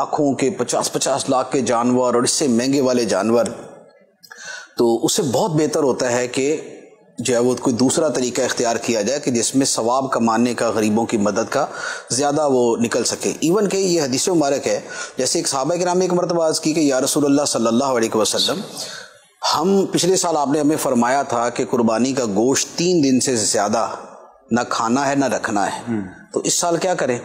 آنکھوں کے 50-50 لاکھ کے جانور اور اس سے مہنگے والے جانور، تو اس سے بہت بہتر ہوتا ہے کہ جو ہے وہ کوئی دوسرا طریقہ اختیار کیا جائے کہ جس میں ثواب کمانے کا، غریبوں کی مدد کا زیادہ وہ نکل سکے۔ ایون کہ یہ حدیث مبارک ہے، جیسے ایک صحابہ کرام نے ایک مرتبہ عرض کی کہ یا رسول اللہ صلی اللہ علیہ وسلم، ہم پچھلے سال آپ نے ہمیں فرمایا تھا کہ قربانی کا گوشت 3 دن سے زیادہ نہ کھانا ہے نہ رکھنا ہے، تو اس سال کیا کریں؟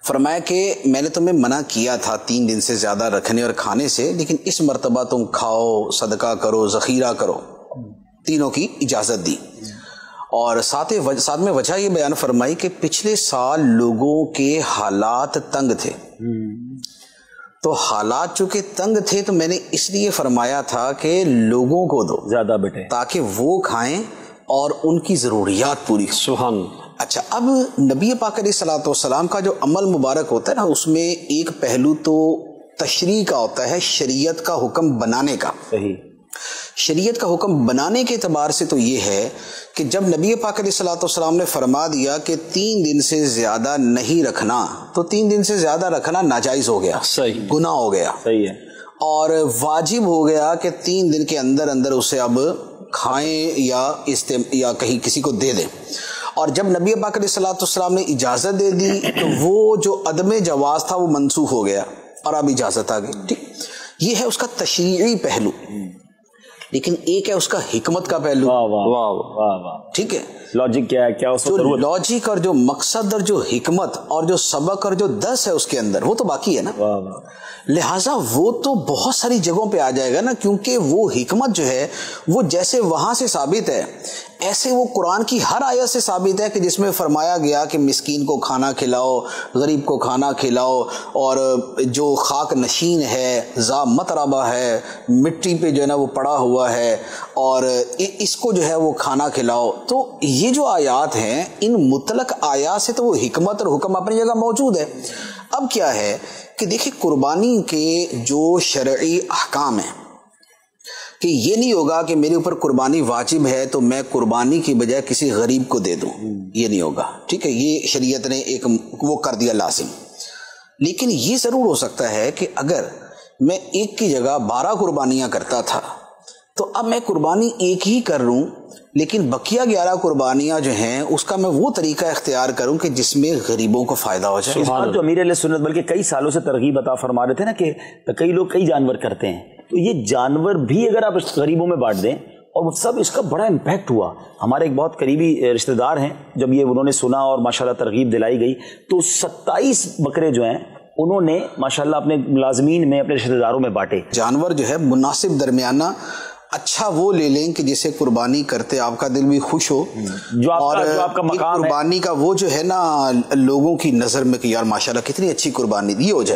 فرمایا کہ میں نے تمہیں منع کیا تھا 3 دن سے زیادہ رکھنے اور کھانے سے، لیکن اس مرتبہ تم کھاؤ، صدقہ کرو، ذخیرہ کرو، تینوں کی اجازت دی۔ اور ساتھ میں وجہ یہ بیان فرمائی کہ پچھلے سال لوگوں کے حالات تنگ تھے، تو حالات چونکہ تنگ تھے تو میں نے اس لیے فرمایا تھا کہ لوگوں کو دو زیادہ بیٹے تاکہ وہ کھائیں اور ان کی ضروریات پوری۔ سبحان۔ اچھا، اب نبی پاک علیہ الصلوۃ والسلام کا جو عمل مبارک ہوتا ہے نا، اس میں ایک پہلو تو تشریع کا ہوتا ہے، شریعت کا حکم بنانے کا۔ صحیح۔ شریعت کا حکم بنانے کے اعتبار سے تو یہ ہے کہ جب نبی پاک علیہ الصلوۃ والسلام نے فرما دیا کہ 3 دن سے زیادہ نہیں رکھنا، تو 3 دن سے زیادہ رکھنا ناجائز ہو گیا، صحیح، گناہ ہو گیا، صحیح ہے، اور واجب ہو گیا کہ 3 دن کے اندر اندر اسے اب کھائیں یا کہیں کسی کو دے دیں۔ اور جب نبی پاک علیہ الصلوۃ والسلام نے اجازت دے دی تو وہ جو عدم جواز تھا وہ منسوخ ہو گیا اور اب اجازت آ گئی۔ ٹھیک، یہ ہے اس کا تشریعی پہلو، لیکن ایک ہے اس کا حکمت کا پہلو۔ واہ واہ واہ واہ واہ، ٹھیک ہے، لاجک کیا ہے، کیا اس جو لاجک اور جو مقصد اور جو حکمت اور جو سبق اور جو درس ہے اس کے اندر، وہ تو باقی ہے نا۔ واہ واہ، لہٰذا وہ تو بہت ساری جگہوں پہ آ جائے گا نا، کیونکہ وہ حکمت جو ہے وہ جیسے وہاں سے ثابت ہے ایسے وہ قرآن کی ہر آیت سے ثابت ہے کہ جس میں فرمایا گیا کہ مسکین کو کھانا کھلاؤ، غریب کو کھانا کھلاؤ، اور جو خاک نشین ہے، ذا متربہ ہے، مٹی پہ جو ہے نا وہ پڑا ہوا ہے، اور اس کو جو ہے وہ کھانا کھلاؤ۔ تو یہ جو آیات ہیں، ان مطلق آیات سے تو وہ حکمت اور حکم اپنی جگہ موجود ہے۔ اب کیا ہے کہ دیکھیں، قربانی کے جو شرعی احکام ہیں کہ یہ نہیں ہوگا کہ میرے اوپر قربانی واجب ہے تو میں قربانی کی بجائے کسی غریب کو دے دوں، یہ نہیں ہوگا، ٹھیک ہے، یہ شریعت نے ایک وہ کر دیا لازم۔ لیکن یہ ضرور ہو سکتا ہے کہ اگر میں ایک کی جگہ 12 قربانیاں کرتا تھا تو اب میں قربانی ایک ہی کر لوں، لیکن بقیہ 11 قربانیاں جو ہیں اس کا میں وہ طریقہ اختیار کروں کہ جس میں غریبوں کو فائدہ ہو جائے۔ اس بات جو امیر علیہ سنت بلکہ کئی سالوں سے ترغیب عطا فرما رہے تھے نا کہ کئی لوگ کئی جانور کرتے ہیں، تو یہ جانور بھی اگر آپ غریبوں میں بانٹ دیں، اور سب اس کا بڑا امپیکٹ ہوا۔ ہمارے ایک بہت قریبی رشتہ دار ہیں، جب یہ انہوں نے سنا اور ماشاءاللہ ترغیب دلائی گئی تو 27 بکرے جو ہیں انہوں نے ماشاءاللہ اپنے ملازمین میں، اپنے رشتہ داروں میں بانٹے۔ جانور جو ہے مناسب درمیانہ اچھا وہ لے لیں کہ جسے قربانی کرتے آپ کا دل بھی خوش ہو، جو آپ کا مقام ہے، قربانی کا وہ جو ہے نا لوگوں کی نظر میں کہ یار ماشاءاللہ کتنی اچھی قربانی دی ہو جائے۔